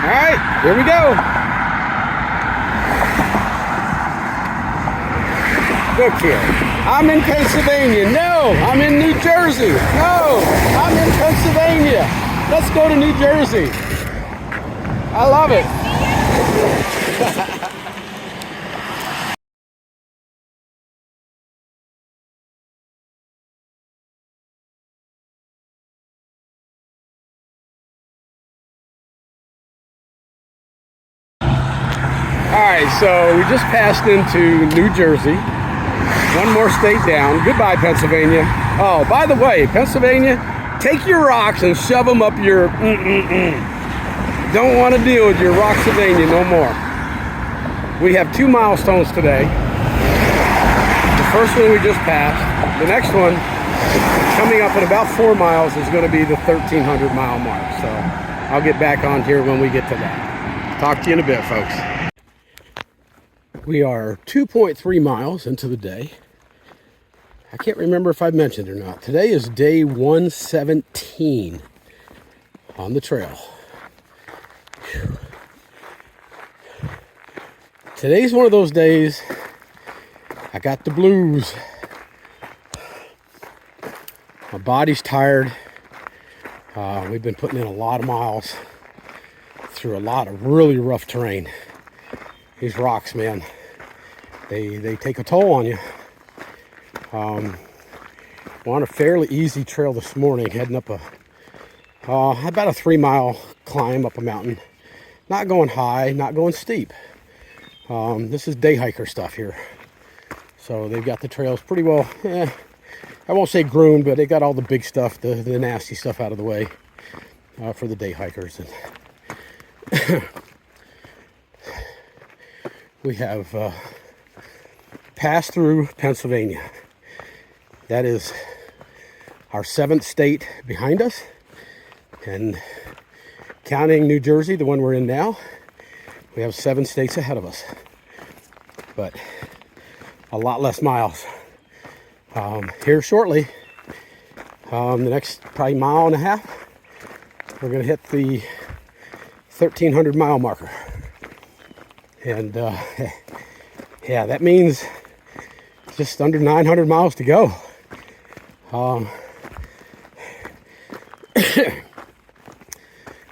All right, here we go. Look here. I'm in Pennsylvania. No, I'm in New Jersey. No, I'm in Pennsylvania. Let's go to New Jersey. I love it. All right, so we just passed into New Jersey. One more state down. Goodbye, Pennsylvania. Oh, by the way, Pennsylvania, take your rocks and shove them up your Don't want to deal with your Rocksylvania no more. We have 2 milestones today. The first one we just passed. The next one, coming up in about 4 miles, is going to be the 1,300 mile mark. So I'll get back on here when we get to that. Talk to you in a bit, folks. We are 2.3 miles into the day. I can't remember if I mentioned it or not. Today is day 117 on the trail. Whew. Today's one of those days I got the blues. My body's tired. We've been putting in a lot of miles through a lot of really rough terrain. These rocks, man, they take a toll on you. We're on a fairly easy trail this morning, heading up about a 3 mile climb up a mountain. Not going high, not going steep. This is day hiker stuff here. So they've got the trails pretty well, I won't say groomed, but they got all the big stuff, the nasty stuff out of the way for the day hikers. And we have passed through Pennsylvania. That is our 7th state behind us. And counting New Jersey, the one we're in now, we have 7 states ahead of us. But a lot less miles. Here shortly, the next probably mile and a half, we're going to hit the 1,300 mile marker. And yeah, that means just under 900 miles to go.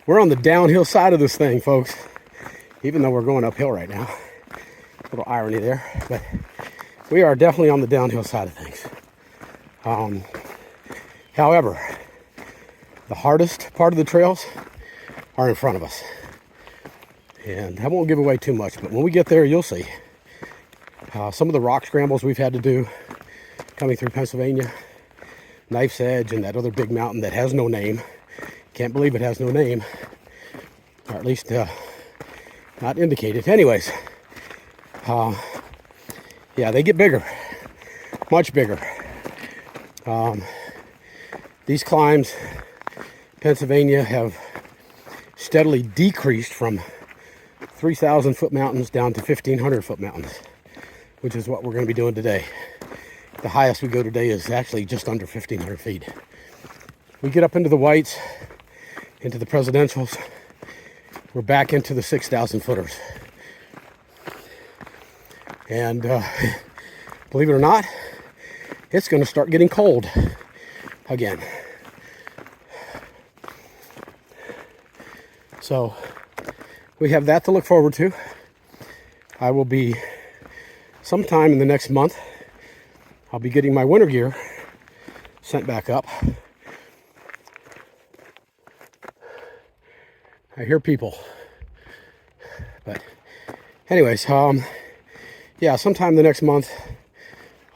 We're on the downhill side of this thing, folks, even though we're going uphill right now. A little irony there, but we are definitely on the downhill side of things. However, the hardest part of the trails are in front of us. And I won't give away too much, but when we get there, you'll see. Some of the rock scrambles we've had to do coming through Pennsylvania, Knife's Edge, and that other big mountain that has no name. Can't believe it has no name, or at least not indicated. Anyways, yeah, they get bigger, much bigger. These climbs, Pennsylvania, have steadily decreased from 3,000 foot mountains down to 1,500 foot mountains, which is what we're going to be doing today. The highest we go today is actually just under 1,500 feet. We get up into the whites, into the presidentials. We're back into the 6,000 footers. And believe it or not, it's going to start getting cold again. So we have that to look forward to. I will be, sometime in the next month, I'll be getting my winter gear sent back up. I hear people. But anyways, yeah, sometime the next month,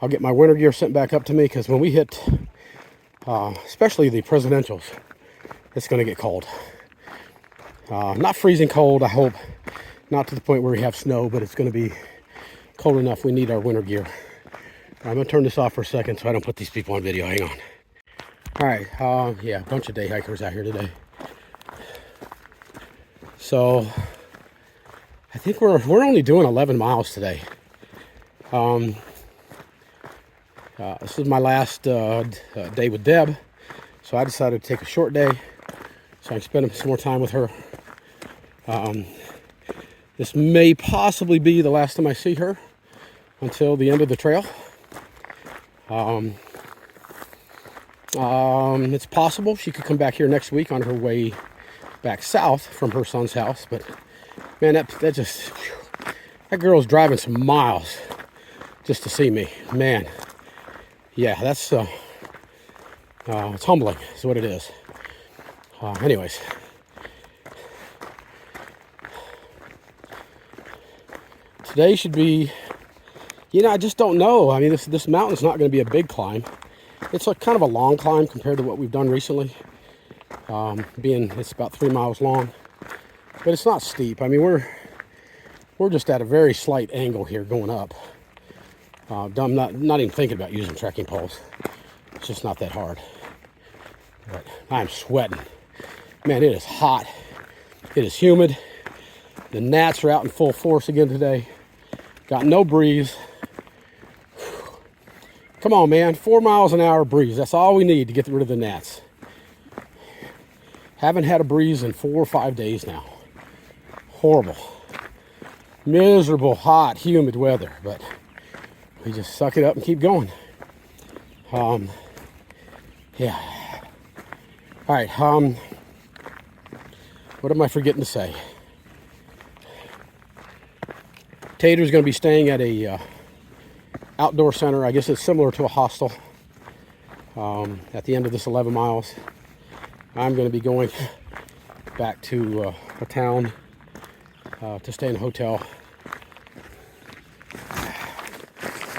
I'll get my winter gear sent back up to me, because when we hit, especially the presidentials, it's going to get cold. Not freezing cold, I hope. Not to the point where we have snow, but it's going to be cold enough we need our winter gear. I'm going to turn this off for a second so I don't put these people on video. Hang on. All right, yeah, a bunch of day hikers out here today. So I think we're only doing 11 miles today. This is my last day with Deb, so I decided to take a short day so I can spend some more time with her. This may possibly be the last time I see her until the end of the trail. It's possible she could come back here next week on her way back south from her son's house, but man, that just, that girl's driving some miles just to see me. Man, yeah, that's it's humbling is what it is. Anyways, today should be, I just don't know. I mean, this mountain's not going to be a big climb. It's like kind of a long climb compared to what we've done recently. It's about 3 miles long, but it's not steep. I mean, we're just at a very slight angle here going up. I'm not even thinking about using trekking poles. It's just not that hard. But I'm sweating. Man, it is hot. It is humid. The gnats are out in full force again today. Got no breeze. Come on, man. 4 miles an hour breeze. That's all we need to get rid of the gnats. Haven't had a breeze in 4 or 5 days now. Horrible. Miserable, hot, humid weather. But we just suck it up and keep going. Yeah. All right. What am I forgetting to say? Tater's going to be staying at a outdoor center. I guess it's similar to a hostel at the end of this 11 miles. I'm going to be going back to a town to stay in a hotel.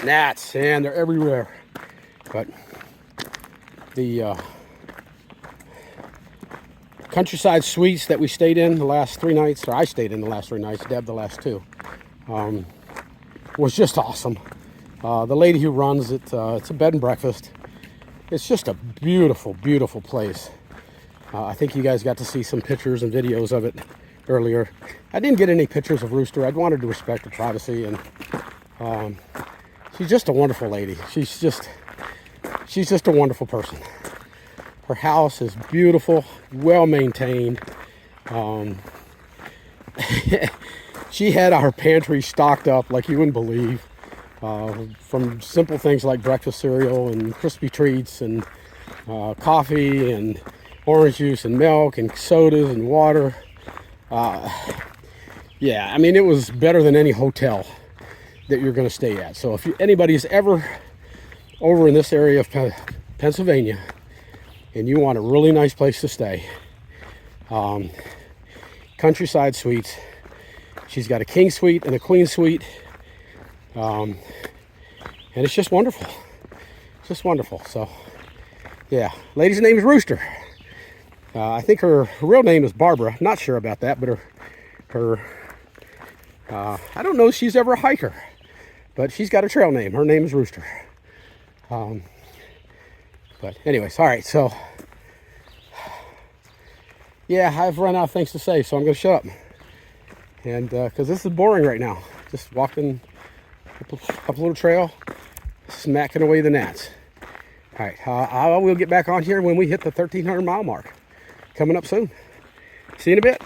Gnats, and they're everywhere. But the countryside suites that we stayed in the last 3 nights, or I stayed in the last 3 nights, Deb the last 2, was just awesome. The lady who runs it, it's a bed and breakfast. It's just a beautiful, beautiful place. I think you guys got to see some pictures and videos of it earlier. I didn't get any pictures of Rooster. I wanted to respect her privacy, and she's just a wonderful lady. She's just a wonderful person. Her house is beautiful, well maintained. She had our pantry stocked up like you wouldn't believe. From simple things like breakfast cereal and crispy treats and coffee and orange juice and milk and sodas and water. Yeah, I mean, it was better than any hotel that you're going to stay at. So if anybody's ever over in this area of Pennsylvania and you want a really nice place to stay, Countryside Suites. She's got a king suite and a queen suite. And it's just wonderful. It's just wonderful. So, yeah. Lady's name is Rooster. I think her real name is Barbara. Not sure about that, but I don't know if she's ever a hiker. But she's got a trail name. Her name is Rooster. But anyways, all right. So, yeah, I've run out of things to say, so I'm going to shut up. And because this is boring right now. Just walking up a little trail, smacking away the gnats. All right, I will get back on here when we hit the 1,300 mile mark. Coming up soon. See you in a bit.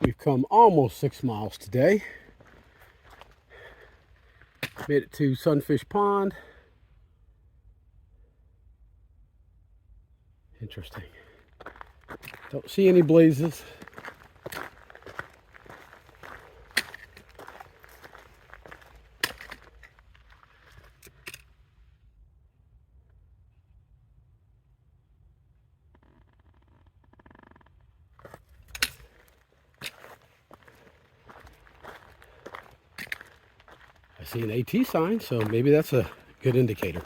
We've come almost 6 miles today. Made it to Sunfish Pond. Interesting. Don't see any blazes. I see an AT sign, so maybe that's a good indicator.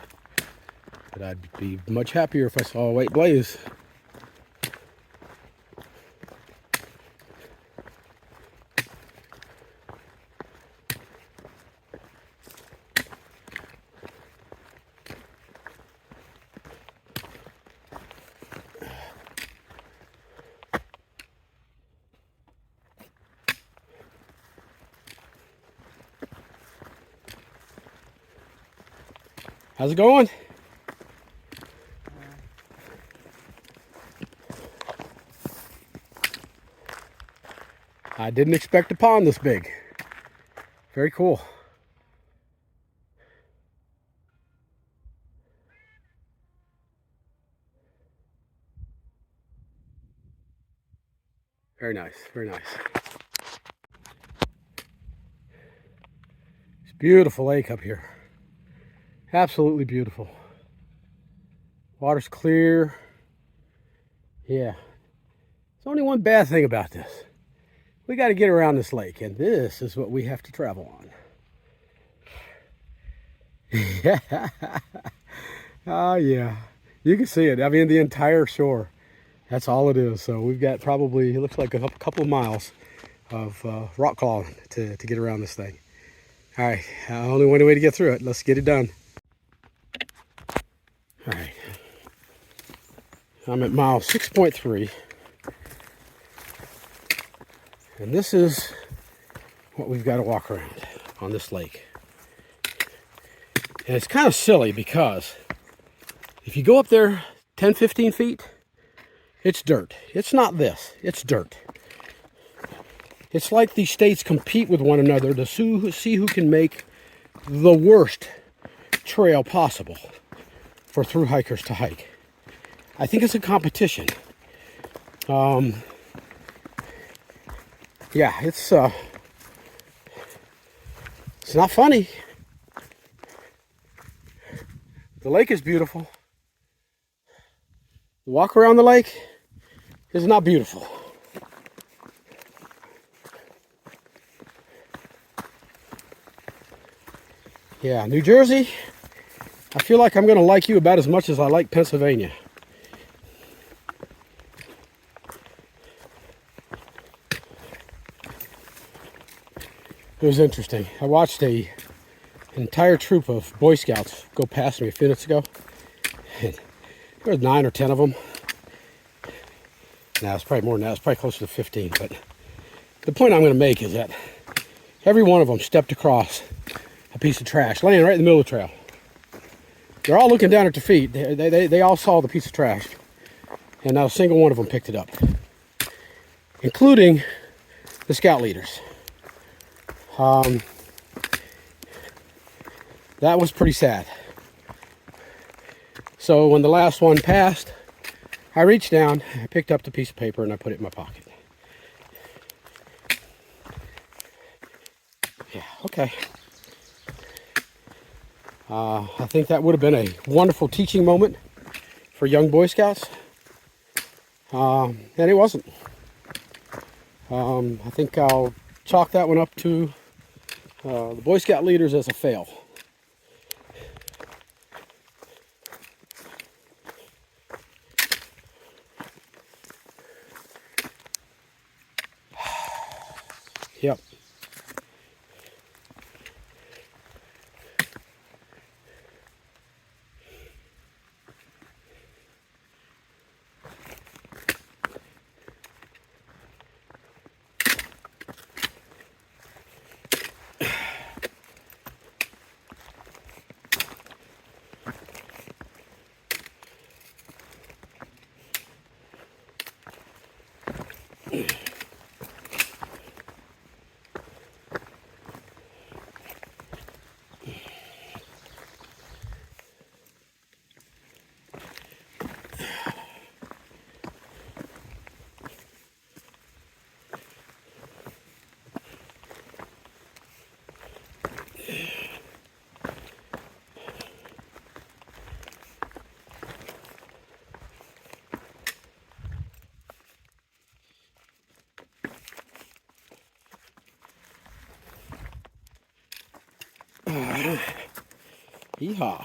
But I'd be much happier if I saw a white blaze. How's it going? I didn't expect a pond this big. Very cool. Very nice, very nice. It's a beautiful lake up here. Absolutely beautiful. Water's clear. Yeah. There's only one bad thing about this. We got to get around this lake, and this is what we have to travel on. Yeah. Oh, yeah. You can see it. I mean, the entire shore. That's all it is. So we've got probably, it looks like a couple of miles of rock crawling to get around this thing. All right, only one way to get through it. Let's get it done. All right, I'm at mile 6.3. And this is what we've got to walk around on this lake. And it's kind of silly because if you go up there 10, 15 feet, it's dirt. It's not this, it's dirt. It's like these states compete with one another to see who can make the worst trail possible for thru hikers to hike. I think it's a competition. Yeah, it's not funny. The lake is beautiful. The walk around the lake is not beautiful. Yeah, New Jersey, I feel like I'm going to like you about as much as I like Pennsylvania. It was interesting. I watched an entire troop of Boy Scouts go past me a few minutes ago. And there were 9 or 10 of them. Now it's probably more than that. It's probably closer to 15. But the point I'm going to make is that every one of them stepped across a piece of trash laying right in the middle of the trail. They're all looking down at their feet. They all saw the piece of trash, and not a single one of them picked it up, including the scout leaders. That was pretty sad. So when the last one passed, I reached down, I picked up the piece of paper, and I put it in my pocket. Yeah, okay. I think that would have been a wonderful teaching moment for young Boy Scouts. And it wasn't. I think I'll chalk that one up to the Boy Scout leaders as a fail. Yep. Yeehaw.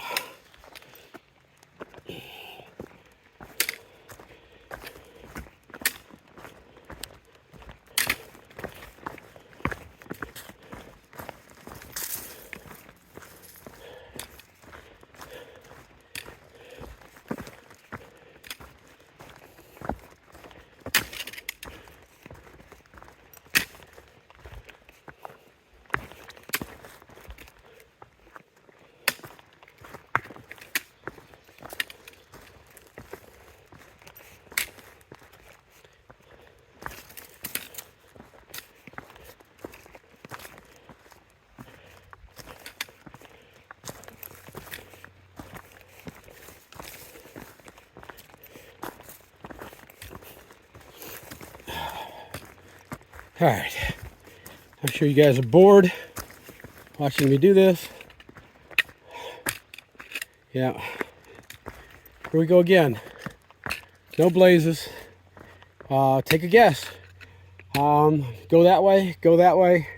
All right. I'm sure you guys are bored watching me do this. Yeah. Here we go again. No blazes. Take a guess. Go that way, go that way.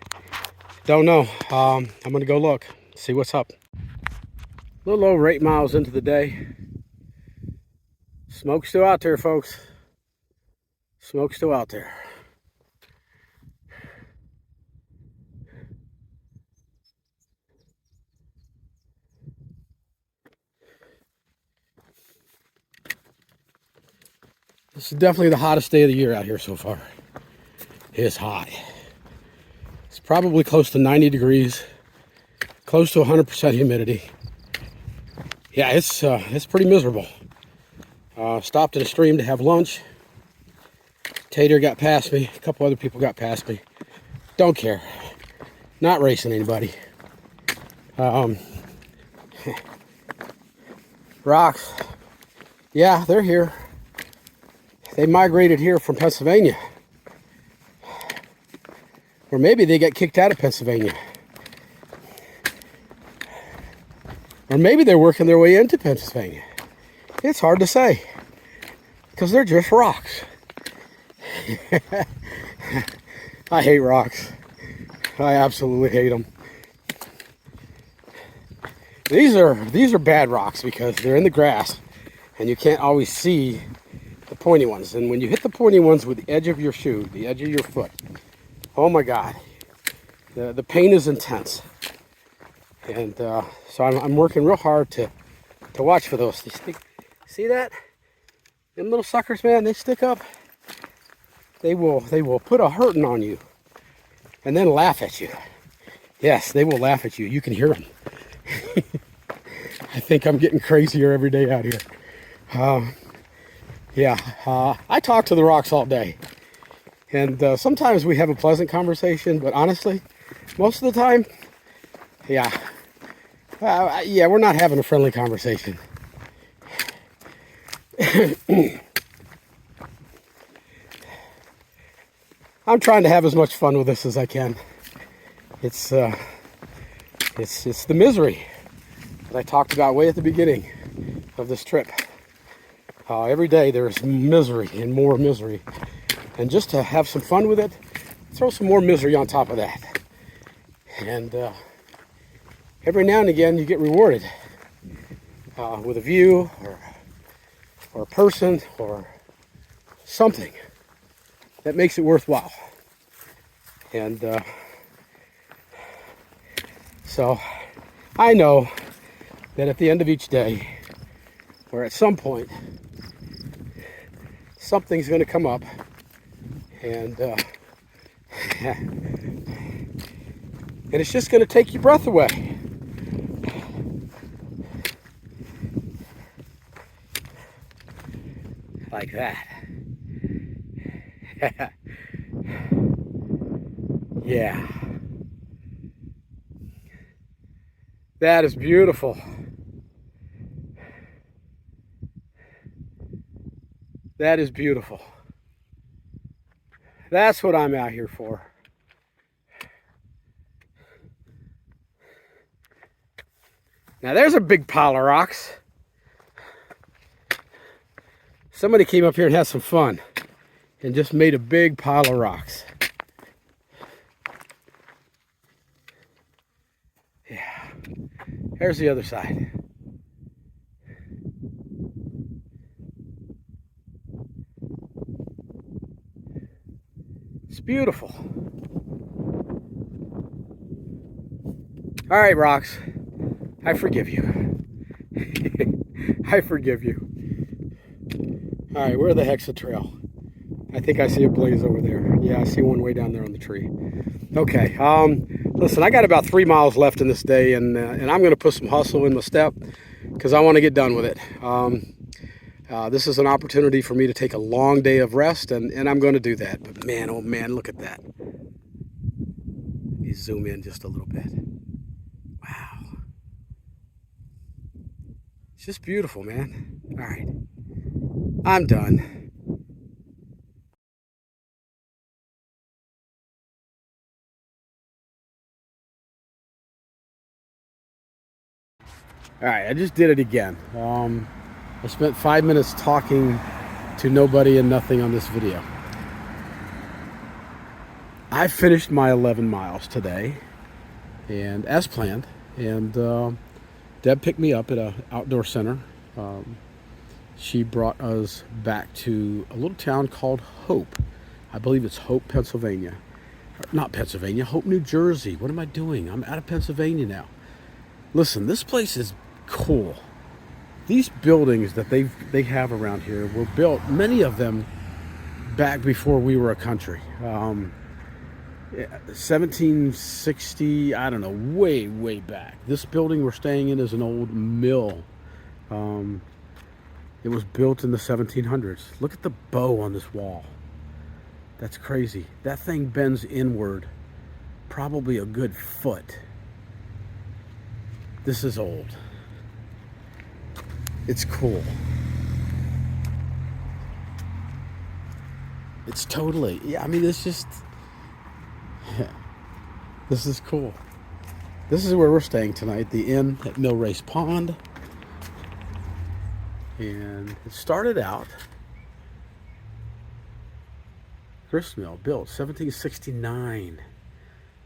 Don't know. I'm gonna go look, see what's up. A little over 8 miles into the day. Smoke's still out there, folks. Smoke's still out there. This is definitely the hottest day of the year out here so far. It's hot. It's probably close to 90 degrees, close to 100% humidity. Yeah, it's pretty miserable. Stopped at a stream to have lunch. Tater got past me. A couple other people got past me. Don't care. Not racing anybody. Rocks. Yeah, they're here. They migrated here from Pennsylvania. Or maybe they got kicked out of Pennsylvania. Or maybe they're working their way into Pennsylvania. It's hard to say. Because they're just rocks. I hate rocks. I absolutely hate them. These are bad rocks because they're in the grass and you can't always see the pointy ones. And when you hit the pointy ones with the edge of your shoe, the edge of your foot, oh my God, the pain is intense. And so I'm working real hard to watch for those. See that? Them little suckers, man, they stick up. They will put a hurting on you and then laugh at you. Yes, they will laugh at you. You can hear them. I think I'm getting crazier every day out here. I talk to the rocks all day. And sometimes we have a pleasant conversation, but honestly, most of the time, we're not having a friendly conversation. I'm trying to have as much fun with this as I can. It's the misery that I talked about way at the beginning of this trip. Every day there's misery and more misery. And just to have some fun with it, throw some more misery on top of that. And every now and again you get rewarded with a view or a person or something that makes it worthwhile. And so I know that at the end of each day, or at some point, something's going to come up, and it's just going to take your breath away. Like that. Yeah. That is beautiful. That is beautiful. That's what I'm out here for. Now there's a big pile of rocks. Somebody came up here and had some fun and just made a big pile of rocks. Yeah. Here's the other side. It's beautiful. All right, rocks. I forgive you. I forgive you. All right, where the heck's the trail? I think I see a blaze over there. Yeah, I see one way down there on the tree. Okay, listen, I got about 3 miles left in this day, and I'm going to put some hustle in my step because I want to get done with it. This is an opportunity for me to take a long day of rest, and I'm going to do that. But man, oh man, look at that. Let me zoom in just a little bit. Wow. It's just beautiful, man. All right. I'm done. All right, I just did it again. I spent 5 minutes talking to nobody and nothing on this video. I finished my 11 miles today, and as planned. And Deb picked me up at an outdoor center. She brought us back to a little town called Hope. I believe it's Hope, Pennsylvania. Not Pennsylvania, Hope, New Jersey. What am I doing? I'm out of Pennsylvania now. Listen, this place is cool. These buildings that they have around here were built, many of them, back before we were a country. 1760, I don't know, way, way back. This building we're staying in is an old mill. It was built in the 1700s. Look at the bow on this wall. That's crazy. That thing bends inward probably a good foot. This is old. It's cool. It's totally, yeah, I mean, it's just, yeah, this is cool. This is where we're staying tonight, the inn at Mill Race Pond. And it started out, grist mill, built 1769.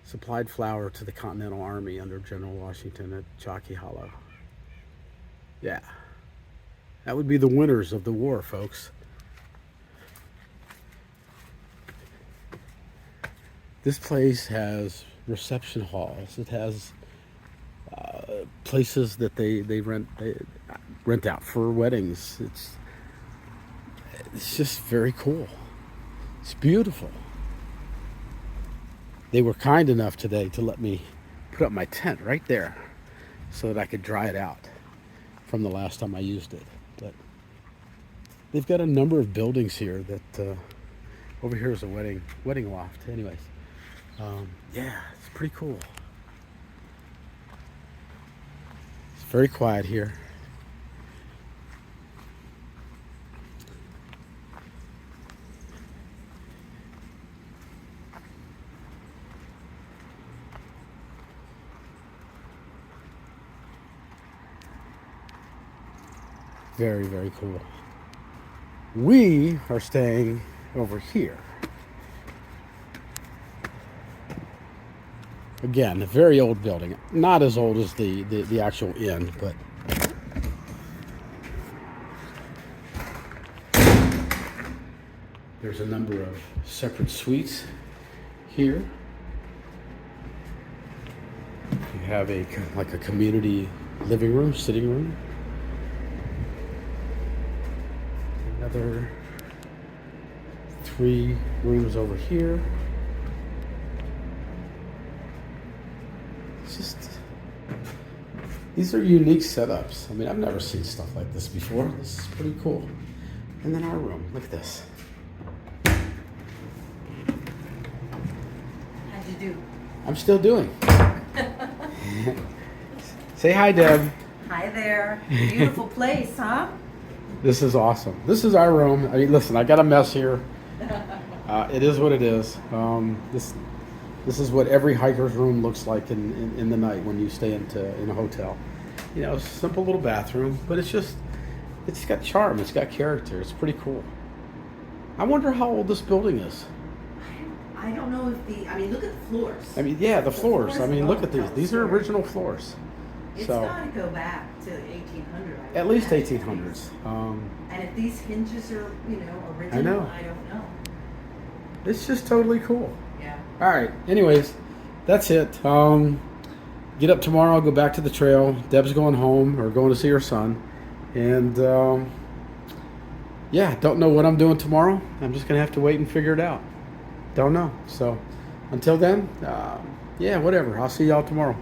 Supplied flour to the Continental Army under General Washington at Jockey Hollow. Yeah. That would be the winners of the war, folks. This place has reception halls. It has places that they rent out for weddings. It's just very cool. It's beautiful. They were kind enough today to let me put up my tent right there so that I could dry it out from the last time I used it. But they've got a number of buildings here that over here is a wedding loft. Anyways, yeah, it's pretty cool. It's very quiet here. Very, very cool. We are staying over here. Again, a very old building. Not as old as the actual inn, but there's a number of separate suites here. You have like a community living room, sitting room. Another 3 rooms over here. It's just, these are unique setups. I mean, I've never seen stuff like this before. This is pretty cool. And then our room, look at this. How'd you do? I'm still doing. Say hi, Deb. Hi there. Beautiful place, huh? This is awesome. This is our room. I mean, listen, I got a mess here. It is what it is. This is what every hiker's room looks like in the night when you stay in a hotel. You know, simple little bathroom, but it's got charm. It's got character. It's pretty cool. I wonder how old this building is. I don't know if I mean, look at the floors. I mean, yeah, the floors. I mean, look at these. These are original floors. It's So, got to go back to 1800. at least 1800s. And if these hinges are, original, I know. I don't know. It's just totally cool. Yeah. All right. Anyways, that's it. Get up tomorrow. I'll go back to the trail. Deb's going home or going to see her son. And yeah, don't know what I'm doing tomorrow. I'm just going to have to wait and figure it out. Don't know. So until then, yeah, whatever. I'll see y'all tomorrow.